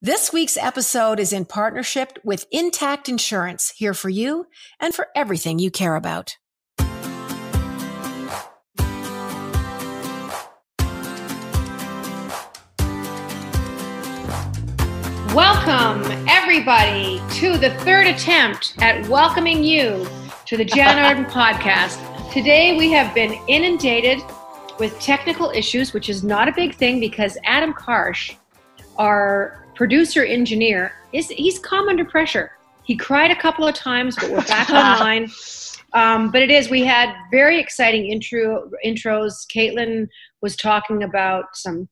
This week's episode is in partnership with Intact Insurance, here for you and for everything you care about. Welcome, everybody, to the third attempt at welcoming you to the Jann Arden podcast. Today, we have been inundated with technical issues, which is not a big thing because Adam Karsh, our producer engineer, he's calm under pressure. He cried a couple of times, but we're back online. But we had very exciting intros. Caitlin was talking about some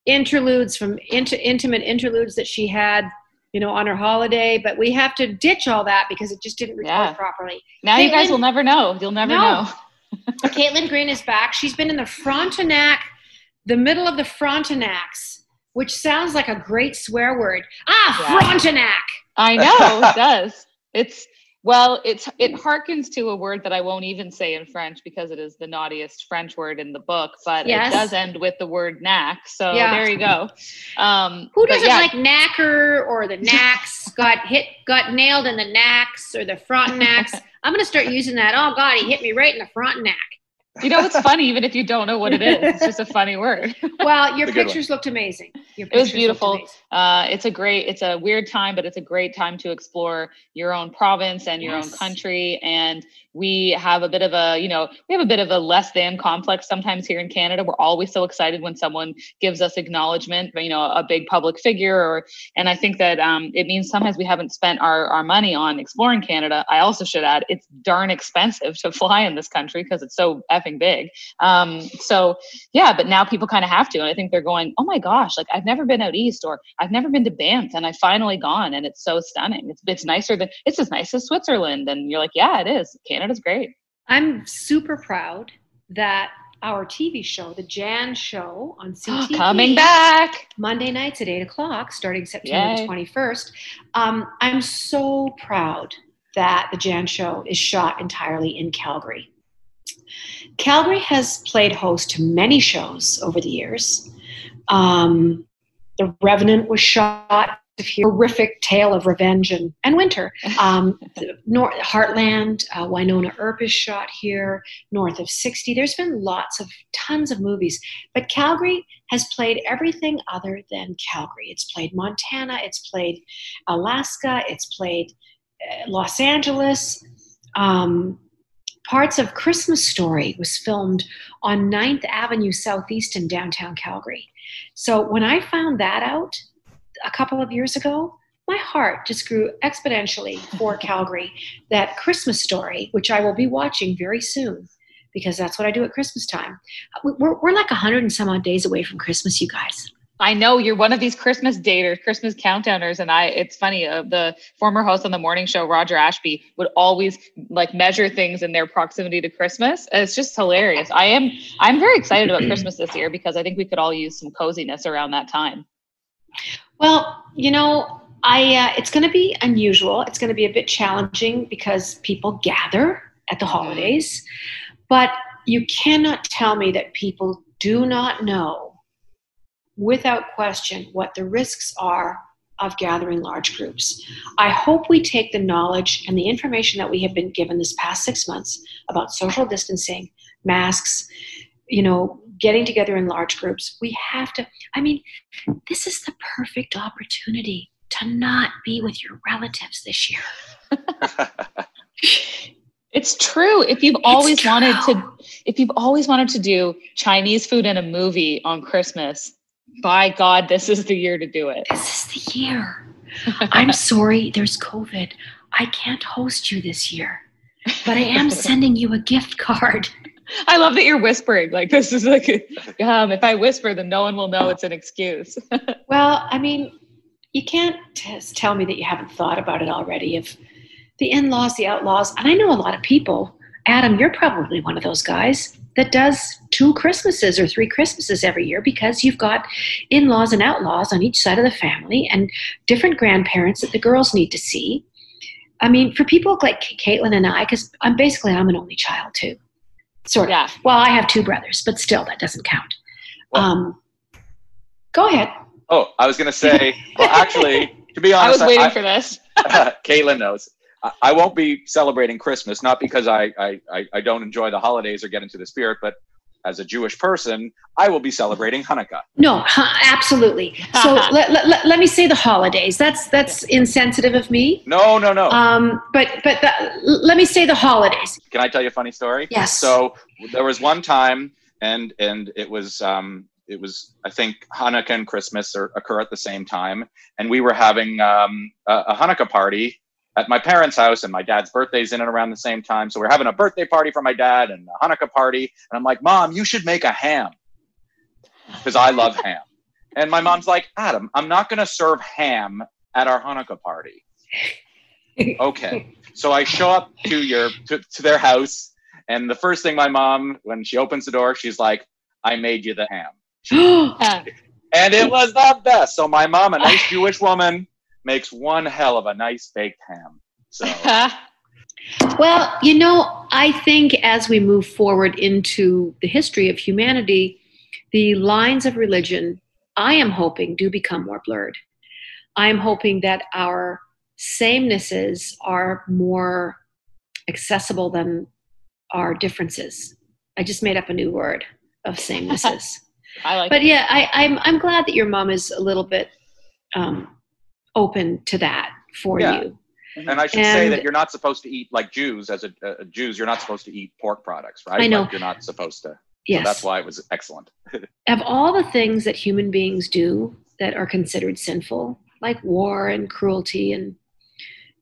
interludes from intimate interludes that she had, on her holiday, but we have to ditch all that because it just didn't record properly. Now Caitlin, you guys will never know. You'll never know. Caitlin Green is back. She's been in the middle of the Frontenacs, which sounds like a great swear word. Frontenac. I know, it does. It harkens to a word that I won't even say in French because it is the naughtiest French word in the book, but It does end with the word knack. So there you go. Who doesn't like knacker or the knacks, got nailed in the knacks or the Frontenacs? I'm going to start using that. Oh God, he hit me right in the Frontenac. It's funny, even if you don't know what it is. It's just a funny word. Well, your pictures looked amazing. It was beautiful. It's a weird time, but it's a great time to explore your own province and your own country. And we have a bit of a less than complex sometimes here in Canada. We're always so excited when someone gives us acknowledgement, a big public figure, and I think that it means sometimes we haven't spent our money on exploring Canada. I also should add, it's darn expensive to fly in this country because it's so effing big. But now people kind of have to, and I think they're going, oh my gosh, like I've never been out east, or I've never been to Banff, and I've finally gone, and it's so stunning. It's as nice as Switzerland, and you're like, yeah, it is. Canada's great. I'm super proud that our TV show, the Jann Show on CTV, coming back Monday nights at 8:00, starting September the 21st. I'm so proud that the Jann Show is shot entirely in Calgary. Calgary has played host to many shows over the years. The Revenant was shot here. Horrific tale of revenge and winter. Heartland, Winona Earp is shot here. North of 60. There's been tons of movies. But Calgary has played everything other than Calgary. It's played Montana. It's played Alaska. It's played Los Angeles. Parts of Christmas Story was filmed on 9th Avenue Southeast in downtown Calgary. So when I found that out a couple of years ago, my heart just grew exponentially for Calgary. That Christmas Story, which I will be watching very soon, because that's what I do at Christmas time. We're like 100 and some odd days away from Christmas, you guys. I know you're one of these Christmas daters, Christmas countdowners. And it's funny, the former host on the morning show, Roger Ashby, would always measure things in their proximity to Christmas. And it's just hilarious. I'm very excited about Christmas this year because I think we could all use some coziness around that time. Well, it's going to be unusual. It's going to be a bit challenging because people gather at the holidays, but you cannot tell me that people do not know without question what the risks are of gathering large groups. I hope we take the knowledge and the information that we have been given this past 6 months about social distancing, masks, getting together in large groups. We have to, this is the perfect opportunity to not be with your relatives this year. It's true. If you've always wanted to do Chinese food in a movie on Christmas, by God, this is the year to do it. This is the year. I'm sorry, there's COVID. I can't host you this year, but I am sending you a gift card. I love that you're whispering. This is if I whisper, then no one will know it's an excuse. Well, you can't just tell me that you haven't thought about it already. If the in-laws, the outlaws, and I know a lot of people, Adam, you're probably one of those guys that does 2 Christmases or 3 Christmases every year because you've got in-laws and outlaws on each side of the family and different grandparents that the girls need to see. For people like Caitlin and I, because I'm an only child too. Sort of. Yeah. Well, I have 2 brothers, but still that doesn't count. Go ahead. Oh, I was going to say, well, actually, to be honest, I was waiting for this. Caitlin knows. I won't be celebrating Christmas, not because I don't enjoy the holidays or get into the spirit, but as a Jewish person, I will be celebrating Hanukkah. No, absolutely. So let me say the holidays. That's insensitive of me. No. Let me say the holidays. Can I tell you a funny story? Yes. So there was one time, and it was I think Hanukkah and Christmas occur at the same time, and we were having a Hanukkah party at my parents' house, and my dad's birthday's in and around the same time. So we're having a birthday party for my dad and a Hanukkah party. And I'm like, Mom, you should make a ham, because I love ham. And my mom's like, Adam, I'm not going to serve ham at our Hanukkah party. Okay. So I show up to their house, and the first thing my mom, when she opens the door, she's like, I made you the ham. And it was the best. So my mom, a nice Jewish woman, makes one hell of a nice baked ham. So, well, I think as we move forward into the history of humanity, the lines of religion, I am hoping, do become more blurred. I am hoping that our samenesses are more accessible than our differences. I just made up a new word of samenesses. I like but it. Yeah, I'm glad that your mom is a little bit open to that for you. And I should say that you're not supposed to eat, like Jews, as a Jews, you're not supposed to eat pork products, right? I know. Like you're not supposed to. Yes. So that's why it was excellent. Of all the things that human beings do that are considered sinful, like war and cruelty and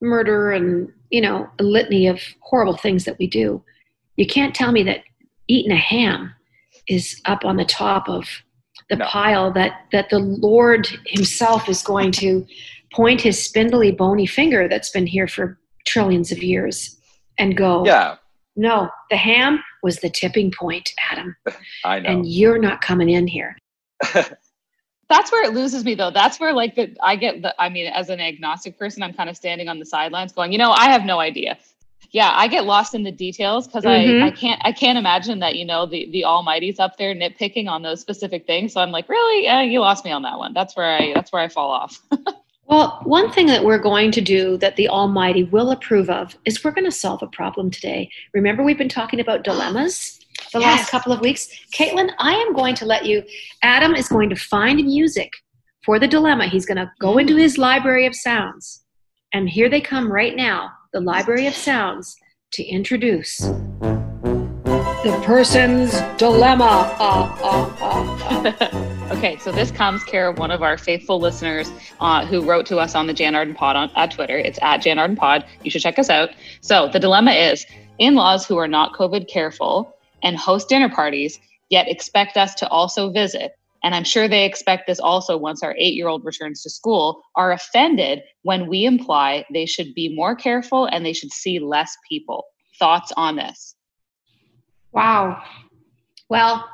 murder and, a litany of horrible things that we do, you can't tell me that eating a ham is up on the top of the pile that the Lord himself is going to point his spindly, bony finger that's been here for trillions of years and go, no, the ham was the tipping point, Adam. I know. And you're not coming in here. That's where it loses me, though. That's where as an agnostic person, I'm kind of standing on the sidelines going, I have no idea. Yeah, I get lost in the details because I can't imagine that, the Almighty's up there nitpicking on those specific things. So I'm like, really? You lost me on that one. That's where I fall off. Well, one thing that we're going to do that the Almighty will approve of is we're going to solve a problem today. Remember, we've been talking about dilemmas the last couple of weeks. Caitlin, I am going to let you, Adam is going to find music for the dilemma. He's going to go into his library of sounds. And here they come right now, the library of sounds, to introduce the person's dilemma. Okay, so this comes care of one of our faithful listeners who wrote to us on the Jann Arden Pod at Twitter. It's at Jann Arden Pod. You should check us out. So the dilemma is in-laws who are not COVID careful and host dinner parties, yet expect us to also visit. And I'm sure they expect this also once our 8-year-old returns to school, are offended when we imply they should be more careful and they should see less people. Thoughts on this? Wow. Well,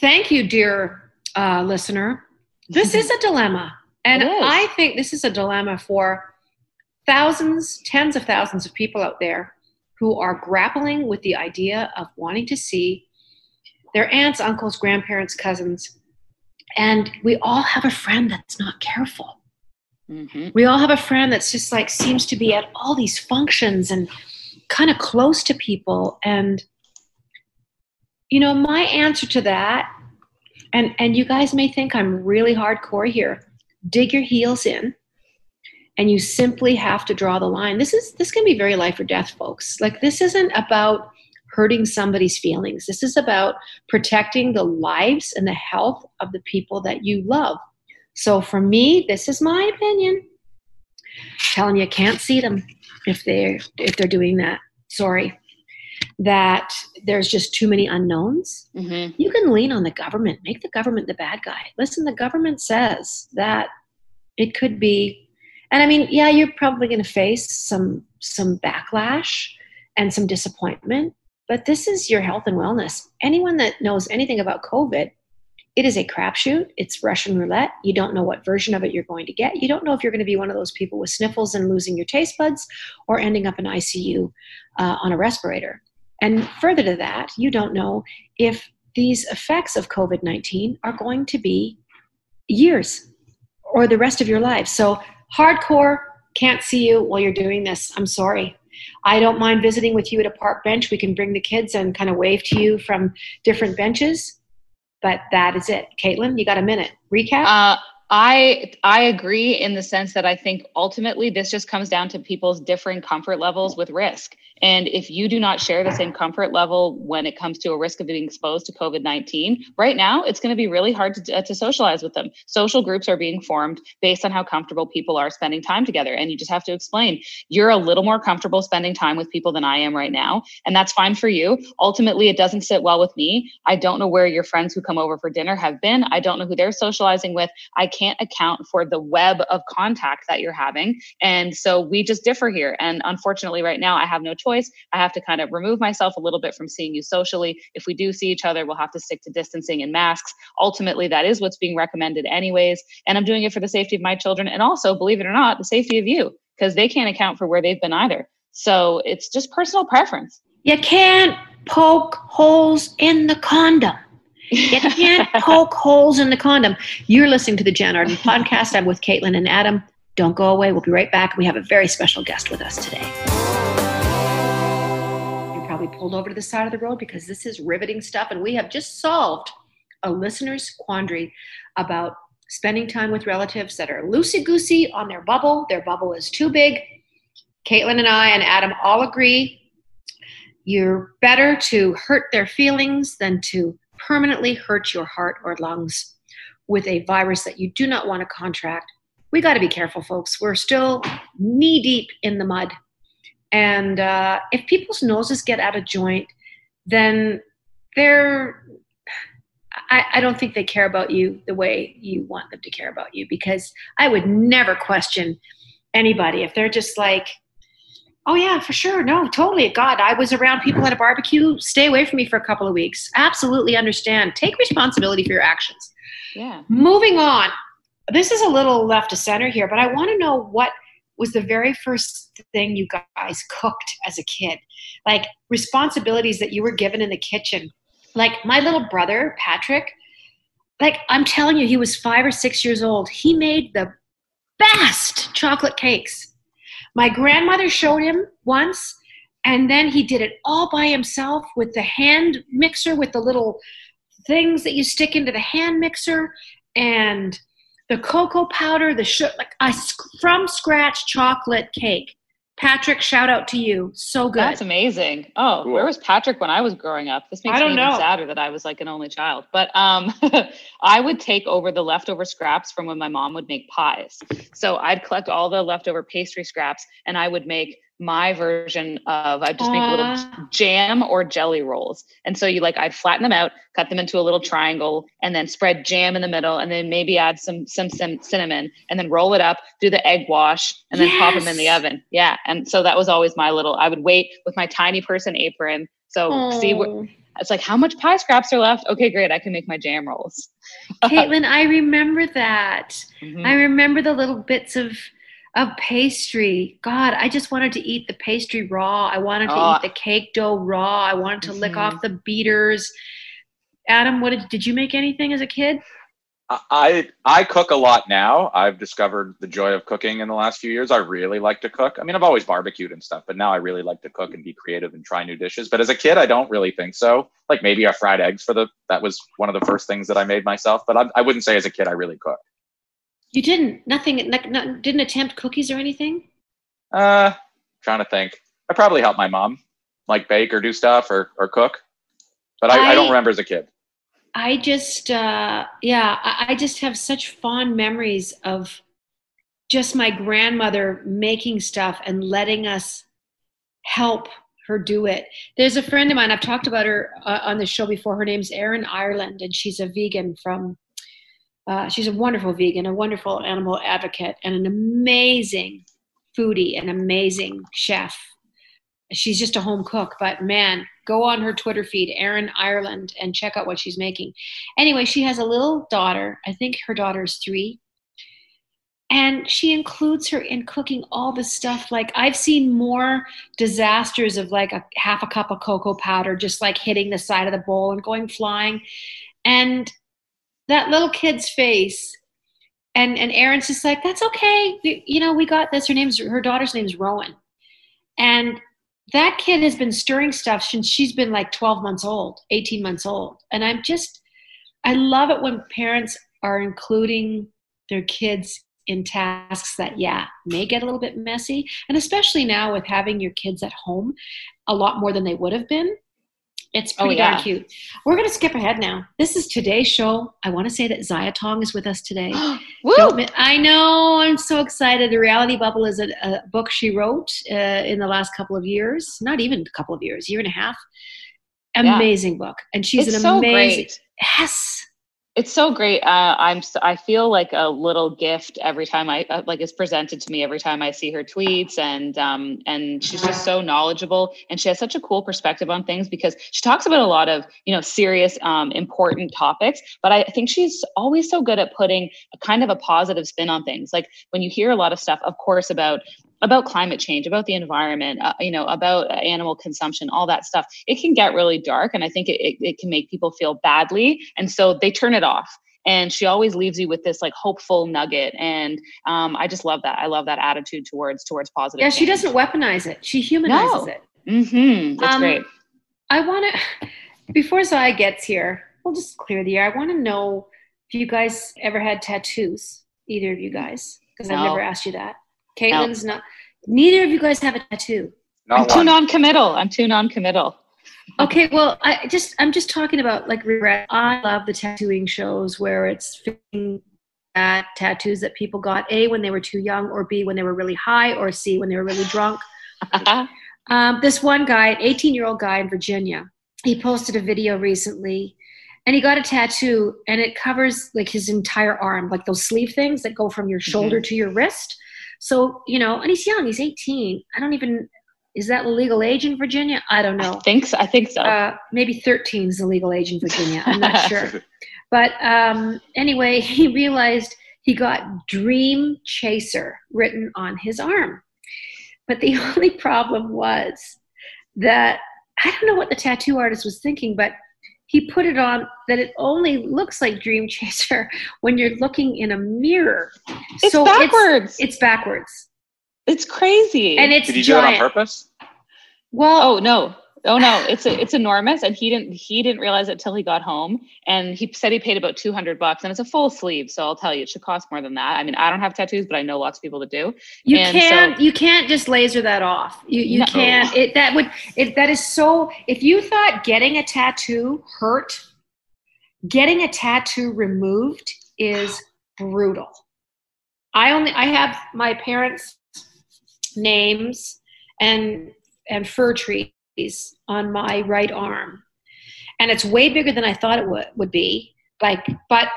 thank you, dear listener. This is a dilemma. And I think this is a dilemma for thousands, tens of thousands of people out there who are grappling with the idea of wanting to see their aunts, uncles, grandparents, cousins. And we all have a friend that's not careful. Mm-hmm. We all have a friend that's just like seems to be at all these functions and kind of close to people. And, my answer to that, and you guys may think I'm really hardcore here, dig your heels in, and you simply have to draw the line. This can be very life or death, folks. Like, this isn't about hurting somebody's feelings. This is about protecting the lives and the health of the people that you love. So for me, this is my opinion. Telling you, can't see them if they're doing that. Sorry. That there's just too many unknowns. Mm-hmm. You can lean on the government. Make the government the bad guy. Listen, the government says that it could be, and I mean, yeah, you're probably going to face some backlash and some disappointment. But this is your health and wellness. Anyone that knows anything about COVID, it is a crapshoot. It's Russian roulette. You don't know what version of it you're going to get. You don't know if you're going to be one of those people with sniffles and losing your taste buds or ending up in ICU on a respirator. And further to that, you don't know if these effects of COVID-19 are going to be years. or the rest of your life. So hardcore, can't see you while you're doing this. I'm sorry. I don't mind visiting with you at a park bench. We can bring the kids and kind of wave to you from different benches. But that is it. Caitlin, you got a minute. Recap? I agree in the sense that I think ultimately this just comes down to people's differing comfort levels with risk. And if you do not share the same comfort level when it comes to a risk of being exposed to COVID-19, right now, it's going to be really hard to socialize with them. Social groups are being formed based on how comfortable people are spending time together. And you just have to explain, you're a little more comfortable spending time with people than I am right now. And that's fine for you. Ultimately, it doesn't sit well with me. I don't know where your friends who come over for dinner have been. I don't know who they're socializing with. I can't account for the web of contact that you're having. And so we just differ here. And unfortunately, right now, I have no choice. I have to kind of remove myself a little bit from seeing you socially. If we do see each other, we'll have to stick to distancing and masks. Ultimately, that is what's being recommended anyways. And I'm doing it for the safety of my children. And also, believe it or not, the safety of you, because they can't account for where they've been either. So it's just personal preference. You can't poke holes in the condom. You can't poke holes in the condom. You're listening to the Jann Arden podcast. I'm with Caitlin and Adam. Don't go away. We'll be right back. We have a very special guest with us today. You're probably pulled over to the side of the road because this is riveting stuff. And we have just solved a listener's quandary about spending time with relatives that are loosey-goosey on their bubble. Their bubble is too big. Caitlin and I and Adam all agree you're better to hurt their feelings than to permanently hurt your heart or lungs with a virus that you do not want to contract. We got to be careful, folks. We're still knee deep in the mud. And if people's noses get out of joint, then I don't think they care about you the way you want them to care about you, because I would never question anybody if they're just like, oh yeah, for sure. No, totally. God, I was around people at a barbecue. Stay away from me for a couple of weeks. Absolutely understand. Take responsibility for your actions. Yeah. Moving on. This is a little left to center here, but I want to know what was the very first thing you guys cooked as a kid? Like responsibilities that you were given in the kitchen. Like my little brother, Patrick, like I'm telling you, he was 5 or 6 years old. He made the best chocolate cakes. My grandmother showed him once, and then he did it all by himself with the hand mixer, with the little things that you stick into the hand mixer, and the cocoa powder, the sugar, like a from scratch chocolate cake. Patrick, shout out to you. So good. That's amazing. Oh, cool. Where was Patrick when I was growing up? This makes me even sadder that I was like an only child. But I would take over the leftover scraps from when my mom would make pies. So I'd collect all the leftover pastry scraps and I would make my version of, I'd just make little jam or jelly rolls. And so I'd flatten them out, cut them into a little triangle, and then spread jam in the middle, and then maybe add some cinnamon, and then roll it up, do the egg wash, and then pop them in the oven. Yeah. And so that was always I would wait with my tiny person apron. So it's like, how much pie scraps are left? Okay, great. I can make my jam rolls. Caitlin, I remember that. Mm-hmm. I remember the little bits of pastry. God, I just wanted to eat the pastry raw. I wanted to eat the cake dough raw. I wanted to lick off the beaters. Adam, did you make anything as a kid? I cook a lot now. I've discovered the joy of cooking in the last few years. I really like to cook. I mean, I've always barbecued and stuff, but now I really like to cook and be creative and try new dishes. But as a kid, I don't really think so. Like maybe I fried eggs that was one of the first things that I made myself. But I wouldn't say as a kid I really cooked. You didn't? Nothing? Didn't attempt cookies or anything? Trying to think. I probably helped my mom, like bake or do stuff or cook. But I don't remember as a kid. I just, I just have such fond memories of just my grandmother making stuff and letting us help her do it. There's a friend of mine, I've talked about her on the show before. Her name's Jann Arden, and she's a vegan she's a wonderful vegan, a wonderful animal advocate, and an amazing foodie, an amazing chef. She's just a home cook, but man, go on her Twitter feed, Jann Arden, and check out what she's making. Anyway, she has a little daughter. I think her daughter is 3. And she includes her in cooking all the stuff. Like I've seen more disasters of like a half a cup of cocoa powder just like hitting the side of the bowl and going flying. And that little kid's face And Erin's just like, that's okay. We got this. Her daughter's name's Rowan. And that kid has been stirring stuff since she's been like 12 months old, 18 months old. And I love it when parents are including their kids in tasks that, may get a little bit messy. And especially now with having your kids at home a lot more than they would have been. It's pretty darn cute. We're going to skip ahead now. This is today's show. I want to say that Ziya Tong is with us today. I know. I'm so excited. The Reality Bubble is a book she wrote in the last couple of years. Not even a couple of years, year and a half. Amazing book. And she's it's an so amazing. Great. Yes. It's so great. I feel like a little gift every time it's presented to me every time I see her tweets, and she's just so knowledgeable, and she has such a cool perspective on things because she talks about a lot of, serious, important topics, but I think she's always so good at putting a kind of a positive spin on things. Like when you hear a lot of stuff, of course, about climate change, about the environment, about animal consumption, all that stuff, it can get really dark. And I think it can make people feel badly. And so they turn it off. And she always leaves you with this like hopeful nugget. And I just love that. I love that attitude towards positive change. She doesn't weaponize it. She humanizes it. Mm-hmm. That's great. I want to, before Ziya gets here, we'll just clear the air. I want to know if you guys ever had tattoos, either of you guys, because I've never asked you that. Caitlin's not. Neither of you guys have a tattoo. I'm too non-committal. Okay, well, I'm just talking about like regret. I love the tattooing shows where it's fitting at tattoos that people got A, when they were too young, or B, when they were really high, or C, when they were really drunk. This one guy, an 18-year-old guy in Virginia, he posted a video recently, and he got a tattoo, and it covers like his entire arm, like those sleeve things that go from your shoulder to your wrist. So, and he's young, he's 18. Is that the legal age in Virginia? I don't know. I think so. Maybe 13 is the legal age in Virginia. I'm not sure. But anyway, he realized he got Dream Chaser written on his arm. But the only problem was that, I don't know what the tattoo artist was thinking, but he put it on that it only looks like Dream Chaser when you're looking in a mirror. It's backwards. It's backwards. It's crazy. And it's Did he giant. do it on purpose? Well, oh no, it's enormous, and he didn't realize it till he got home, and he said he paid about $200, and it's a full sleeve. So I'll tell you, it should cost more than that. I mean, I don't have tattoos, but I know lots of people that do. You can't just laser that off. You can't. That is so. If you thought getting a tattoo hurt, getting a tattoo removed is brutal. I have my parents' names and fir trees on my right arm, and it's way bigger than I thought it would be. But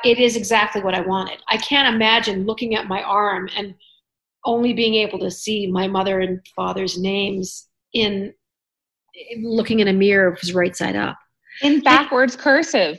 it is exactly what I wanted. I can't imagine looking at my arm and only being able to see my mother and father's names in looking in a mirror was right side up in backwards cursive.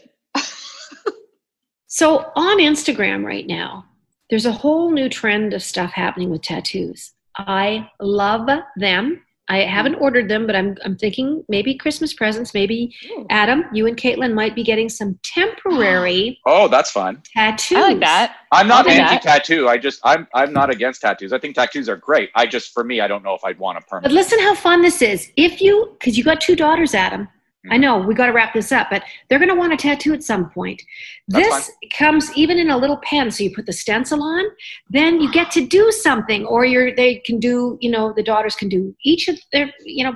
So on Instagram right now, there's a whole new trend of stuff happening with tattoos. I love them. I haven't ordered them, but I'm thinking maybe Christmas presents. Maybe Adam, you and Caitlin might be getting some temporary. Oh, that's fun. Tattoos. I like that. I'm not anti-tattoo. I'm not against tattoos. I think tattoos are great. For me, I don't know if I'd want a permanent. But listen how fun this is. Because you got 2 daughters, Adam. I know we got to wrap this up, but they're going to want a tattoo at some point. This comes even in a little pen. So you put the stencil on, then you get to do something, or they can do, the daughters can do each of their,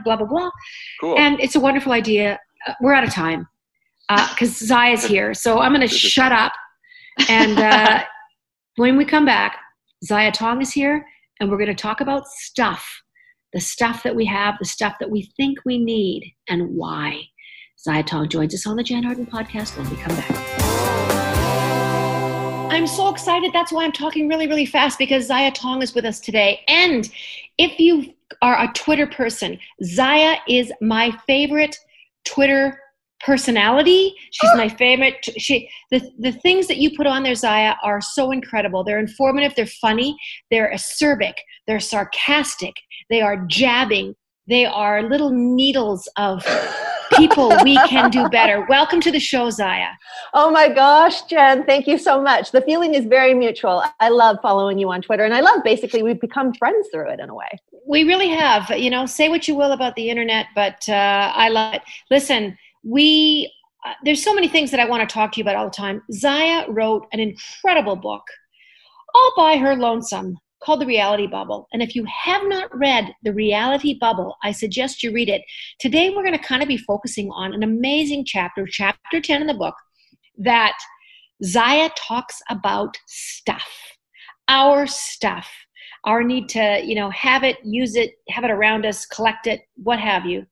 blah, blah, blah. Cool. And it's a wonderful idea. We're out of time because Ziya's here. So I'm going to shut up. And when we come back, Ziya Tong is here, and we're going to talk about stuff. The stuff that we have, the stuff that we think we need, and why. Ziya Tong joins us on the Jann Arden podcast when we come back. I'm so excited. That's why I'm talking really, really fast, because Ziya Tong is with us today. And if you are a Twitter person, Ziya is my favorite Twitter personality. She's my favorite. The things that you put on there, Ziya, are so incredible. They're informative. They're funny. They're acerbic. They're sarcastic. They are jabbing. They are little needles of People, we can do better. Welcome to the show, Ziya. Oh my gosh, Jen, thank you so much. The feeling is very mutual. I love following you on Twitter, and I love basically we've become friends through it in a way. We really have. Say what you will about the internet, but I love it. Listen, there's so many things that I want to talk to you about all the time. Ziya wrote an incredible book all by her lonesome called The Reality Bubble. And if you have not read The Reality Bubble, I suggest you read it. Today, we're going to kind of be focusing on an amazing chapter 10 in the book, that Ziya talks about stuff, our need to, have it, use it, have it around us, collect it, what have you.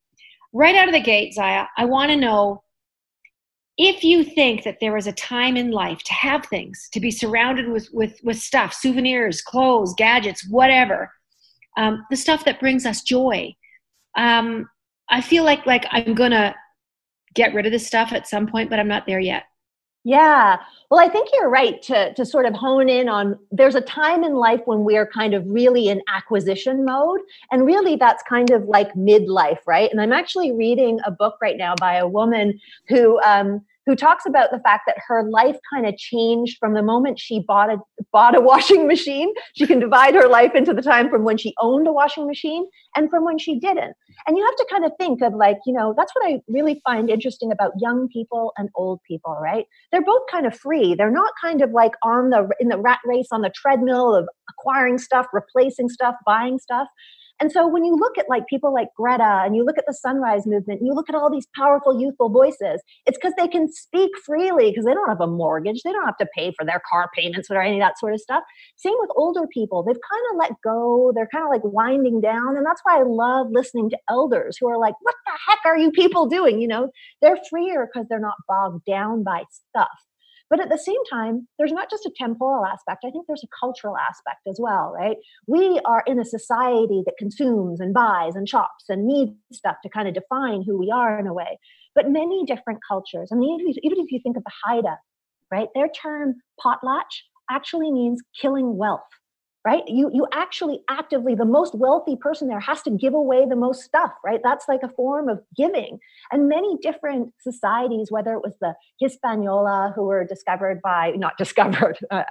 Right out of the gate, Ziya, I want to know if you think that there is a time in life to have things, to be surrounded with stuff, souvenirs, clothes, gadgets, whatever, the stuff that brings us joy. I feel like I'm going to get rid of this stuff at some point, but I'm not there yet. Yeah. Well, I think you're right to sort of hone in on, there's a time in life when we are kind of really in acquisition mode. And really that's kind of like midlife, right? And I'm actually reading a book right now by a woman who talks about the fact that her life kind of changed from the moment she bought a washing machine. She can divide her life into the time from when she owned a washing machine and from when she didn't. And you have to kind of think of that's what I really find interesting about young people and old people, right? They're both kind of free. They're not kind of like in the rat race on the treadmill of acquiring stuff, replacing stuff, buying stuff. And so when you look at people like Greta, and you look at the Sunrise Movement, and you look at all these powerful youthful voices, it's because they can speak freely because they don't have a mortgage. They don't have to pay for their car payments or any of that sort of stuff. Same with older people. They've kind of let go. They're kind of like winding down. And that's why I love listening to elders who are like, what the heck are you people doing? They're freer because they're not bogged down by stuff. But at the same time, there's not just a temporal aspect. I think there's a cultural aspect as well, right? We are in a society that consumes and buys and shops and needs stuff to kind of define who we are in a way. But many different cultures, even if you think of the Haida, right? Their term potlatch actually means killing wealth. Right? You actually actively, the most wealthy person there has to give away the most stuff, right? That's like a form of giving. And many different societies, whether it was the Hispaniola who were I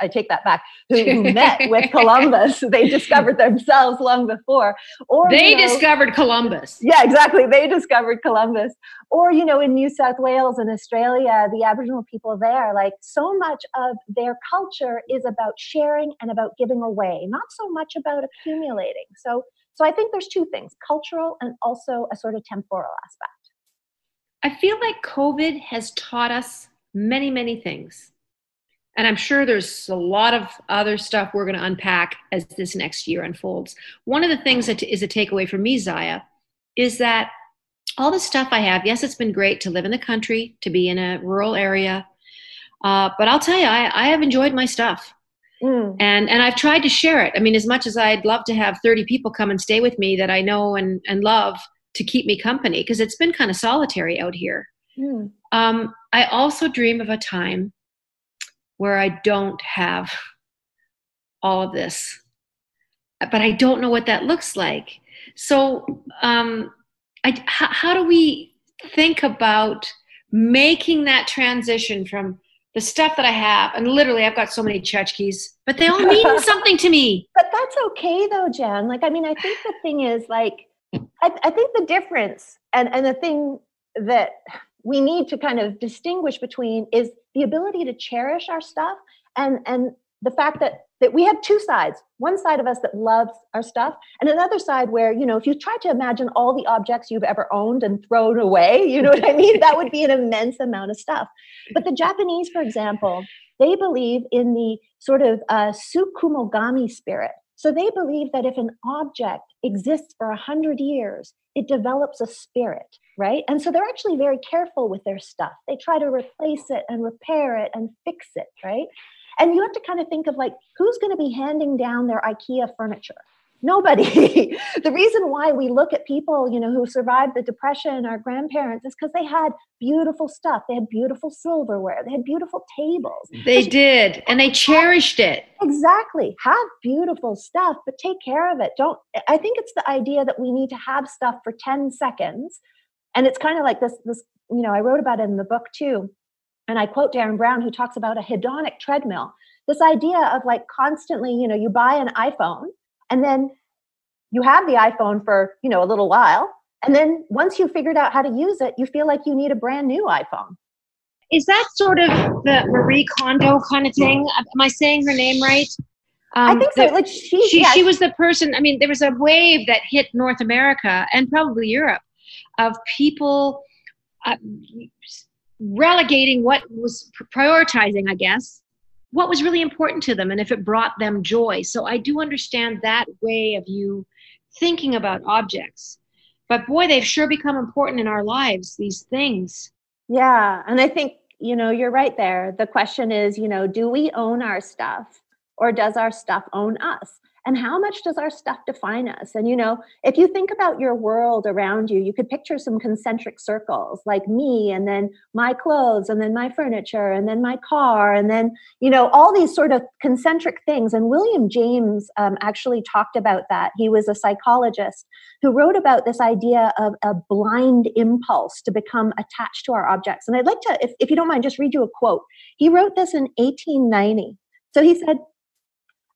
take that back, who met with Columbus, they discovered themselves long before. Or they discovered Columbus. Yeah, exactly. They discovered Columbus. Or, in New South Wales and Australia, the Aboriginal people there, so much of their culture is about sharing and about giving away, not so much about accumulating. So I think there's two things, cultural and also a sort of temporal aspect. I feel like COVID has taught us many, many things. And I'm sure there's a lot of other stuff we're going to unpack as this next year unfolds. One of the things that is a takeaway for me, Ziya, is that all the stuff I have, yes, it's been great to live in the country, to be in a rural area. But I'll tell you, I have enjoyed my stuff. And I've tried to share it. I mean, as much as I'd love to have 30 people come and stay with me that I know and love to keep me company, because it's been kind of solitary out here. I also dream of a time where I don't have all of this, but I don't know what that looks like. So how do we think about making that transition from the stuff that I have, and literally I've got so many tchotchkes, but they all mean something to me. But that's okay though, Jen. I think the thing is I think the difference and the thing that we need to kind of distinguish between is the ability to cherish our stuff and the fact that we have two sides. One side of us that loves our stuff, and another side where, if you try to imagine all the objects you've ever owned and thrown away, you know what I mean? That would be an immense amount of stuff. But the Japanese, for example, they believe in the sort of tsukumogami spirit. So they believe that if an object exists for 100 years, it develops a spirit, right? And so they're actually very careful with their stuff. They try to replace it and repair it and fix it, right? And you have to kind of think of who's going to be handing down their IKEA furniture? Nobody. The reason why we look at people, who survived the Depression, our grandparents, is because they had beautiful stuff. They had beautiful silverware. They had beautiful tables. They did. And they cherished it. Exactly. Have beautiful stuff, but take care of it. I think it's the idea that we need to have stuff for 10 seconds, And it's kind of like this, I wrote about it in the book too. And I quote Darren Brown, who talks about a hedonic treadmill. This idea of like constantly, you buy an iPhone and then you have the iPhone for, a little while. And then once you've figured out how to use it, you feel like you need a brand new iPhone. Is that sort of the Marie Kondo kind of thing? Am I saying her name right? I think so. Like she was the person. I mean, there was a wave that hit North America and probably Europe of people relegating what was prioritizing, I guess, what was really important to them and if it brought them joy. So I do understand that way of you thinking about objects. But boy, they've sure become important in our lives, these things. Yeah. And I think, you're right there. The question is, do we own our stuff or does our stuff own us? And how much does our stuff define us? And, if you think about your world around you, you could picture some concentric circles like me and then my clothes and then my furniture and then my car and then, all these sort of concentric things. And William James actually talked about that. He was a psychologist who wrote about this idea of a blind impulse to become attached to our objects. And I'd like to, if you don't mind, just read you a quote. He wrote this in 1890. So he said,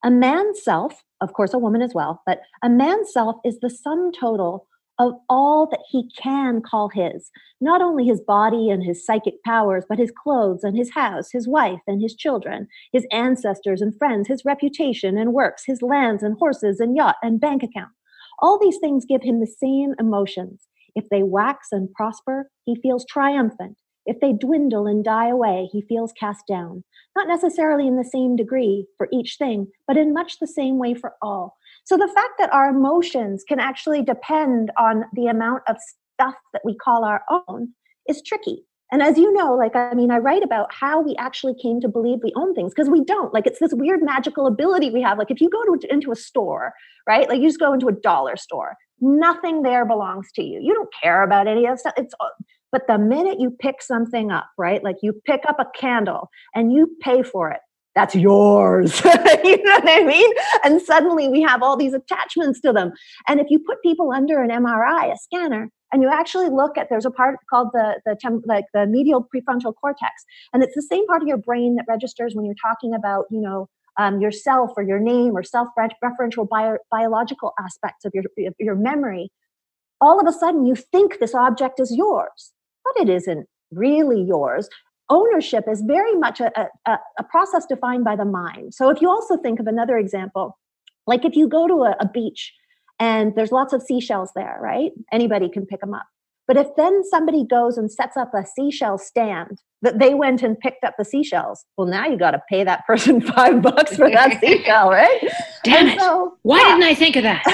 "A man's self," of course, a woman as well, but a man's self is the sum total of all that he can call his, not only his body and his psychic powers, but his clothes and his house, his wife and his children, his ancestors and friends, his reputation and works, his lands and horses and yacht and bank account. All these things give him the same emotions. If they wax and prosper, he feels triumphant. If they dwindle and die away, he feels cast down, not necessarily in the same degree for each thing, but in much the same way for all. So the fact that our emotions can actually depend on the amount of stuff that we call our own is tricky. And as you know, I write about how we actually came to believe we own things, because we don't. It's this weird magical ability we have. If you go into a store, right? You just go into a dollar store, nothing there belongs to you. You don't care about any of that stuff. But the minute you pick something up, right? You pick up a candle and you pay for it, that's yours. You know what I mean? And suddenly we have all these attachments to them. And if you put people under an MRI, a scanner, and you actually look at, there's a part called the medial prefrontal cortex. And it's the same part of your brain that registers when you're talking about, yourself or your name or self-referential biological aspects of your memory. All of a sudden you think this object is yours, but it isn't really yours. Ownership is very much a process defined by the mind. So if you also think of another example, if you go to a beach and there's lots of seashells there, right? Anybody can pick them up. But if then somebody goes and sets up a seashell stand that they went and picked up the seashells, well, now you got to pay that person $5 for that seashell, right? Damn it. So, why didn't I think of that?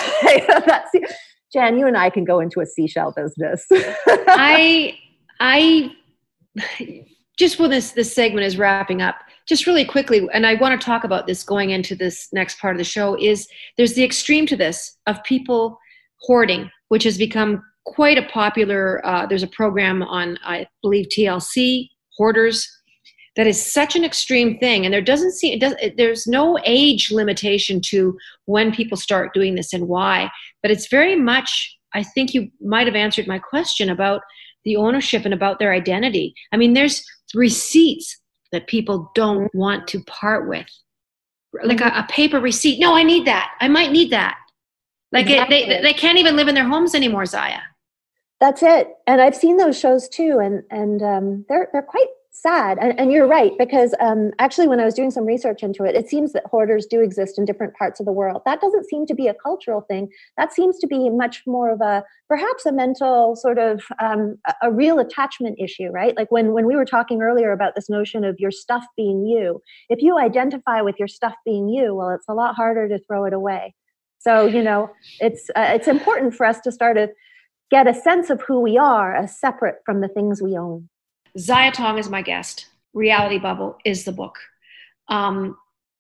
Jann, you and I can go into a seashell business. I just when this segment is wrapping up, just really quickly, and I want to talk about this going into this next part of the show, is there's the extreme to this of people hoarding, which has become quite a popular, there's a program on, I believe, TLC, Hoarders, that is such an extreme thing. And there's no age limitation to when people start doing this and why, but it's very much, I think you might have answered my question about the ownership and about their identity. I mean, there's receipts that people don't want to part with. Like a paper receipt. No, I need that. I might need that. Exactly. They can't even live in their homes anymore, Ziya. That's it. And I've seen those shows too. And they're quite sad. And you're right, because actually when I was doing some research into it, it seems that hoarders do exist in different parts of the world. That doesn't seem to be a cultural thing. That seems to be much more of perhaps a mental sort of a real attachment issue, right? When we were talking earlier about this notion of your stuff being you, if you identify with your stuff being you, well, it's a lot harder to throw it away. So, it's important for us to start to get a sense of who we are as separate from the things we own. Ziya Tong is my guest. Reality Bubble is the book.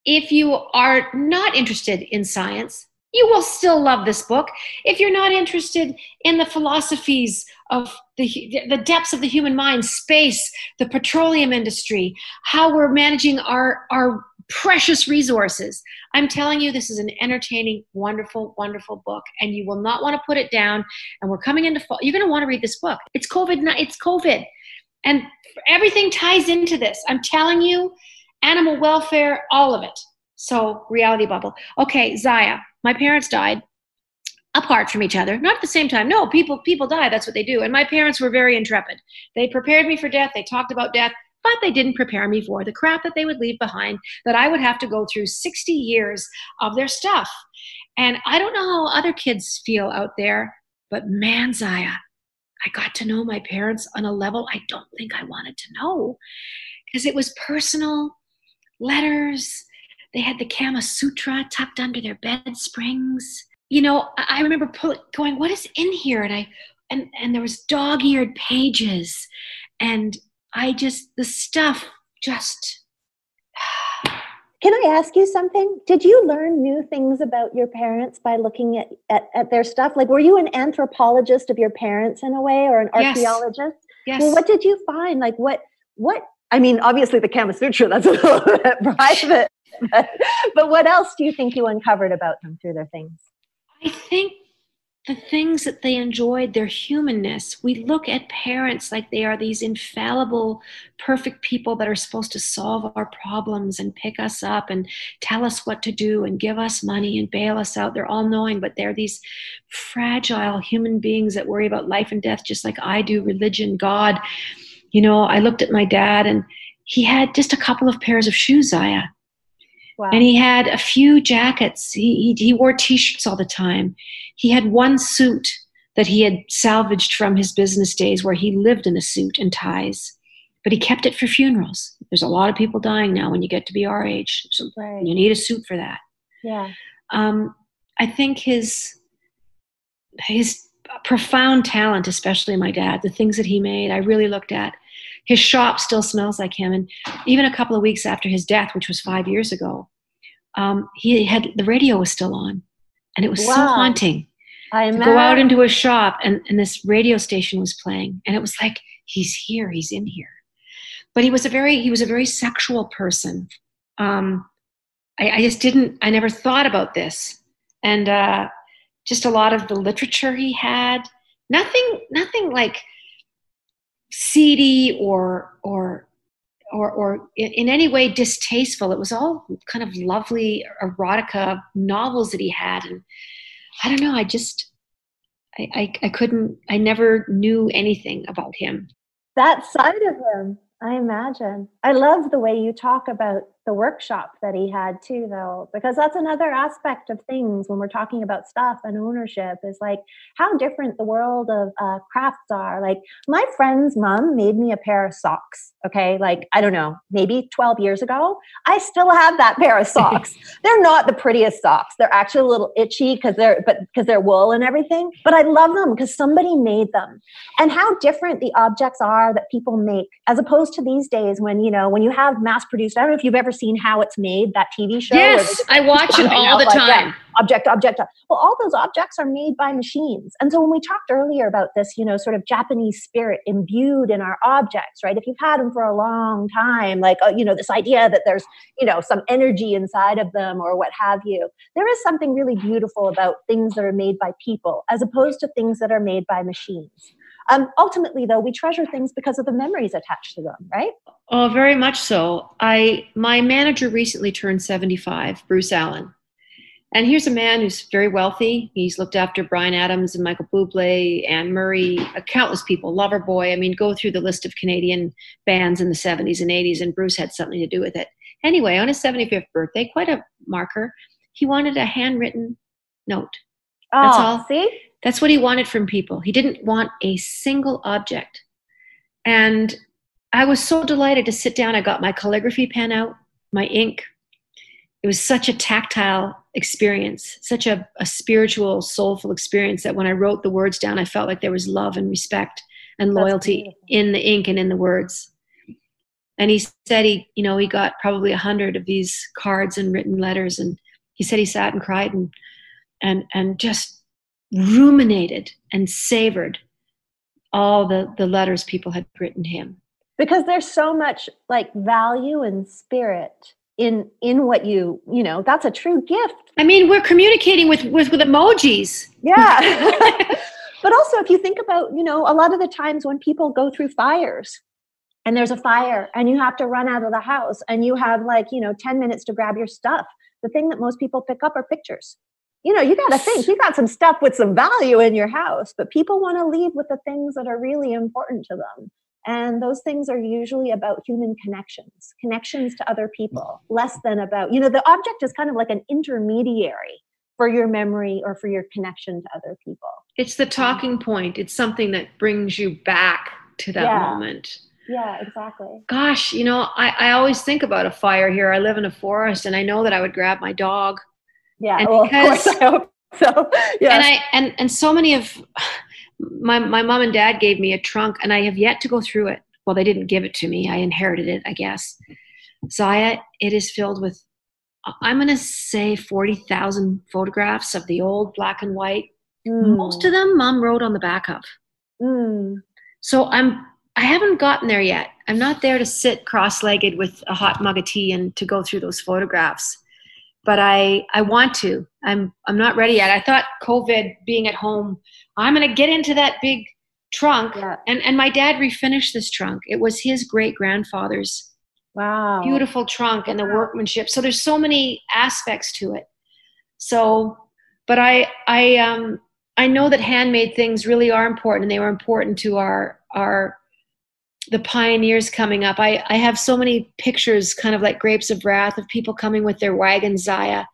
If you are not interested in science, you will still love this book. If you're not interested in the philosophies of the depths of the human mind, space, the petroleum industry, how we're managing our precious resources. I'm telling you, this is an entertaining, wonderful, wonderful book, and you will not want to put it down. And we're coming into fall. You're going to want to read this book. It's COVID. And everything ties into this. I'm telling you, animal welfare, all of it. So reality bubble. Okay, Ziya, my parents died apart from each other, not at the same time. No, people die. That's what they do. And my parents were very intrepid. They prepared me for death. They talked about death, but they didn't prepare me for the crap that they would leave behind, that I would have to go through 60 years of their stuff. And I don't know how other kids feel out there, but man, Ziya, I got to know my parents on a level I don't think I wanted to know, because it was personal letters. They had the Kama Sutra tucked under their bed springs. You know, I remember going, what is in here? And there was dog-eared pages, and the stuff just. Can I ask you something? Did you learn new things about your parents by looking at their stuff? Like, were you an anthropologist of your parents in a way, or an archaeologist? Yes. Well, what did you find? Like, what? I mean, obviously the Kama Sutra, that's a little bit private. But what else do you think you uncovered about them through their things? I think the things that they enjoyed, their humanness. We look at parents like they are these infallible, perfect people that are supposed to solve our problems and pick us up and tell us what to do and give us money and bail us out. They're all knowing, but they're these fragile human beings that worry about life and death just like I do, religion, God. You know, I looked at my dad, and he had just a couple of pairs of shoes, Ziya. Wow. And he had a few jackets. He wore T-shirts all the time. He had one suit that he had salvaged from his business days where he lived in a suit and ties. But he kept it for funerals. There's a lot of people dying now when you get to be our age. So right. You need a suit for that. Yeah. I think his profound talent, especially my dad, the things that he made, I really looked at. His shop still smells like him. And even a couple of weeks after his death, which was 5 years ago, the radio was still on. And it was so haunting to go out into a shop and this radio station was playing. And it was like, he's here, he's in here. But he was a very sexual person. I never thought about this. And just a lot of the literature he had, nothing like seedy or in any way distasteful. It was all kind of lovely erotica novels that he had. And I don't know, I never knew anything about him. That side of him, I imagine. I love the way you talk about the workshop that he had too, though, because that's another aspect of things when we're talking about stuff and ownership, is like how different the world of crafts are. Like my friend's mom made me a pair of socks. Okay. Like, I don't know, maybe 12 years ago, I still have that pair of socks. They're not the prettiest socks. They're actually a little itchy because they're wool and everything, but I love them because somebody made them. And how different the objects are that people make, as opposed to these days when you have mass produced, I don't know if you've ever seen How It's Made, that TV show. Yes, I watch it all the time. Object. Well, all those objects are made by machines. And so when we talked earlier about this, sort of Japanese spirit imbued in our objects, right? If you've had them for a long time, like, this idea that there's, some energy inside of them or what have you, there is something really beautiful about things that are made by people as opposed to things that are made by machines. Ultimately, though, we treasure things because of the memories attached to them, right? Oh, very much so. My manager recently turned 75, Bruce Allen. And here's a man who's very wealthy. He's looked after Bryan Adams and Michael Bublé, Anne Murray, countless people, Loverboy. I mean, go through the list of Canadian bands in the 70s and 80s, and Bruce had something to do with it. Anyway, on his 75th birthday, quite a marker, he wanted a handwritten note. That's all. See? That's what he wanted from people. He didn't want a single object. And I was so delighted to sit down. I got my calligraphy pen out, my ink. It was such a tactile experience, such a spiritual, soulful experience that when I wrote the words down, I felt like there was love and respect and loyalty in the ink and in the words. And he said he got probably 100 of these cards and written letters. And he said he sat and cried and just ruminated and savored all the letters people had written him. Because there's so much like value and spirit in what you know, that's a true gift. I mean, we're communicating with emojis. Yeah. But also if you think about, you know, a lot of the times when people go through fires and there's a fire and you have to run out of the house and you have like, you know, 10 minutes to grab your stuff, the thing that most people pick up are pictures. You know, you got to think, you got some stuff with some value in your house, but people want to leave with the things that are really important to them. And those things are usually about human connections to other people, less than about, you know, the object is kind of like an intermediary for your memory or for your connection to other people. It's the talking point. It's something that brings you back to that moment. Yeah, exactly. Gosh, you know, I always think about a fire here. I live in a forest and I know that I would grab my dog. Yeah, well, of course I hope so. Yeah. And so many of my mom and dad gave me a trunk and I have yet to go through it. Well, they didn't give it to me. I inherited it, I guess. Ziya, it is filled with, I'm going to say 40,000 photographs of the old black and white. Most of them Mom wrote on the back of. So I haven't gotten there yet. I'm not there to sit cross-legged with a hot mug of tea and to go through those photographs. But I want to. I'm not ready yet. I thought COVID, being at home, I'm going to get into that big trunk. Yeah. And my dad refinished this trunk. It was his great-grandfather's beautiful trunk and the workmanship. So there's so many aspects to it. So, but I know that handmade things really are important, and they were important to the pioneers coming up. I have so many pictures, kind of like grapes of wrath, of people coming with their wagons, Ziya,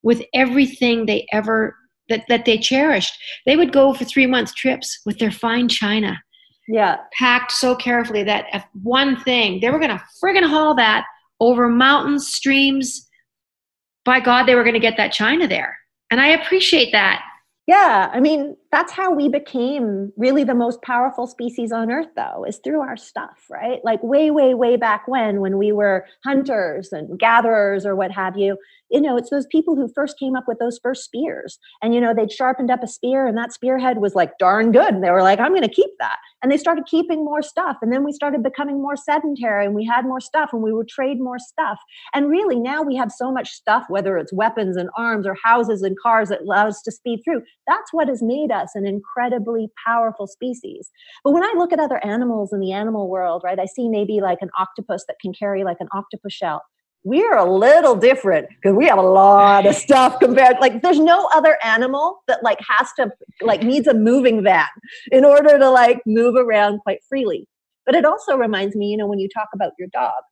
with everything they ever, that they cherished. They would go for 3-month trips with their fine china. Yeah. Packed so carefully that if one thing, they were going to friggin' haul that over mountains, streams. By God, they were going to get that china there. And I appreciate that. Yeah, I mean, that's how we became really the most powerful species on Earth, though, is through our stuff, right? Like way, way, way back when we were hunters and gatherers or what have you. You know, it's those people who first came up with those first spears. And, you know, they'd sharpened up a spear and that spearhead was like darn good. And they were like, I'm going to keep that. And they started keeping more stuff. And then we started becoming more sedentary and we had more stuff and we would trade more stuff. And really now we have so much stuff, whether it's weapons and arms or houses and cars that allow us to speed through. That's what has made us an incredibly powerful species. But when I look at other animals in the animal world, right, I see maybe like an octopus that can carry like an octopus shell. We're a little different because we have a lot of stuff compared, like there's no other animal that like has to, like needs a moving van in order to like move around quite freely. But it also reminds me, you know, when you talk about your dog,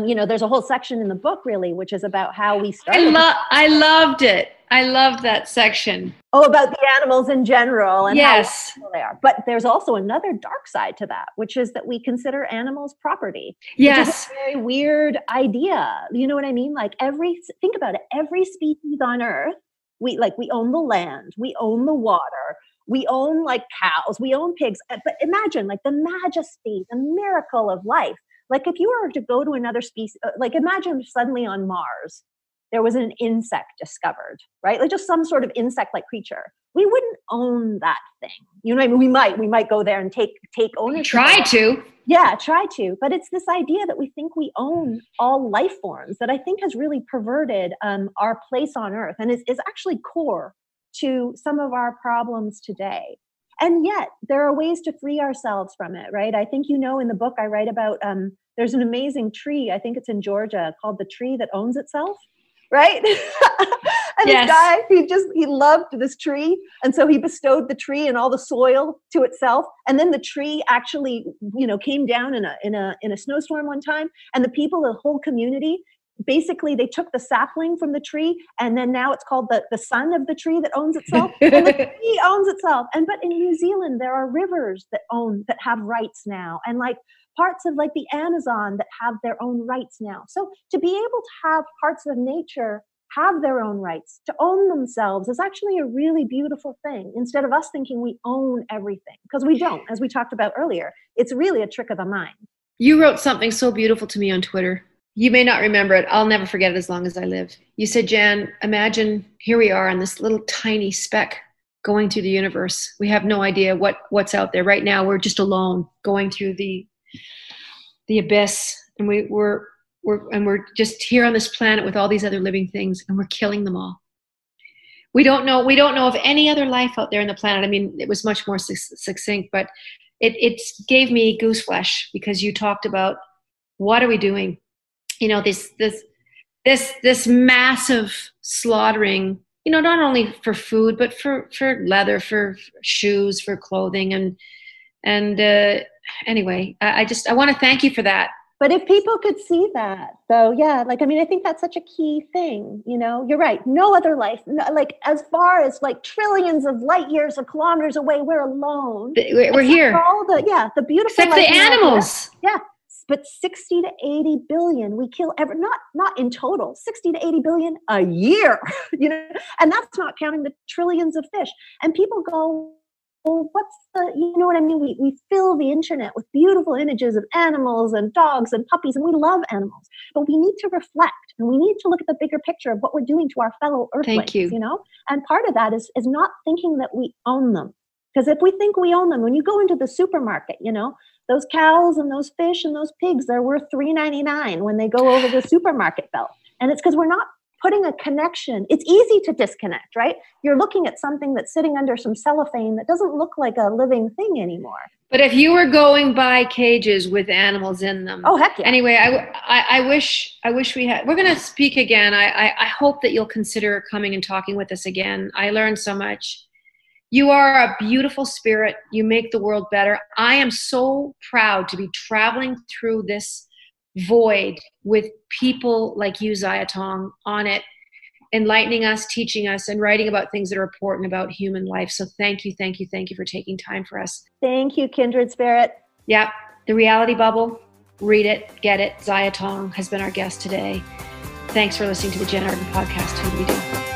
you know, there's a whole section in the book really, which is about how we started. I loved it. I loved that section. Oh, about the animals in general and yes, how they are. But there's also another dark side to that, which is that we consider animals property. Yes. Which is a very weird idea. You know what I mean? Like think about it. Every species on Earth, we own the land, we own the water, we own like cows, we own pigs. But imagine like the majesty, the miracle of life. Like if you were to go to another species, like imagine suddenly on Mars, there was an insect discovered, right? Like just some sort of insect-like creature. We wouldn't own that thing. You know what I mean? We might go there and take ownership. Try to. Yeah, try to. But it's this idea that we think we own all life forms that I think has really perverted our place on Earth and is actually core to some of our problems today. And yet there are ways to free ourselves from it, right? I think, you know, in the book I write about, there's an amazing tree, I think it's in Georgia, called the tree that owns itself. Right? And yes. This guy, he loved this tree. And so he bestowed the tree and all the soil to itself. And then the tree actually, you know, came down in a snowstorm one time. And the people, the whole community, basically they took the sapling from the tree. And then now it's called the son of the tree that owns itself. And the tree owns itself. But in New Zealand, there are rivers that have rights now. And like, parts of like the Amazon that have their own rights now. So to be able to have parts of nature have their own rights, to own themselves is actually a really beautiful thing instead of us thinking we own everything, because we don't, as we talked about earlier. It's really a trick of the mind. You wrote something so beautiful to me on Twitter. You may not remember it. I'll never forget it as long as I live. You said, Jann, imagine here we are on this little tiny speck going through the universe. We have no idea what's out there. Right now, we're just alone going through the abyss, and we're we're just here on this planet with all these other living things, and we're killing them all. We don't know of any other life out there on the planet. I mean, it was much more succinct, but it gave me goose flesh, because you talked about, what are we doing? You know, this massive slaughtering, you know, not only for food, but for leather, for shoes, for clothing. And anyway, I want to thank you for that. But if people could see that, though, yeah, like, I mean, I think that's such a key thing, you know, you're right. No other life, like, as far as like trillions of light years or kilometers away, we're alone. We're here. All the beautiful. Except the animals. Yeah. But 60 to 80 billion, we kill not in total, 60 to 80 billion a year, you know, and that's not counting the trillions of fish. And people go, well, what's the, you know what I mean? We fill the internet with beautiful images of animals and dogs and puppies, and we love animals, but we need to reflect, and we need to look at the bigger picture of what we're doing to our fellow earthlings, you know? And part of that is not thinking that we own them. Because if we think we own them, when you go into the supermarket, you know, those cows and those fish and those pigs, they're worth $3.99 when they go over the supermarket belt. And it's because we're not putting a connection. It's easy to disconnect, right? You're looking at something that's sitting under some cellophane that doesn't look like a living thing anymore. But if you were going by cages with animals in them. Oh, heck yeah. Anyway, I wish we had, we're going to speak again. I hope that you'll consider coming and talking with us again. I learned so much. You are a beautiful spirit. You make the world better. I am so proud to be traveling through this void with people like you, Ziya Tong, on it, enlightening us, teaching us, and writing about things that are important about human life. So thank you for taking time for us. Thank you, kindred spirit. Yeah, The Reality Bubble. Read it, get it. Ziya Tong has been our guest today. Thanks for listening to the Jann Arden podcast. Who do we do?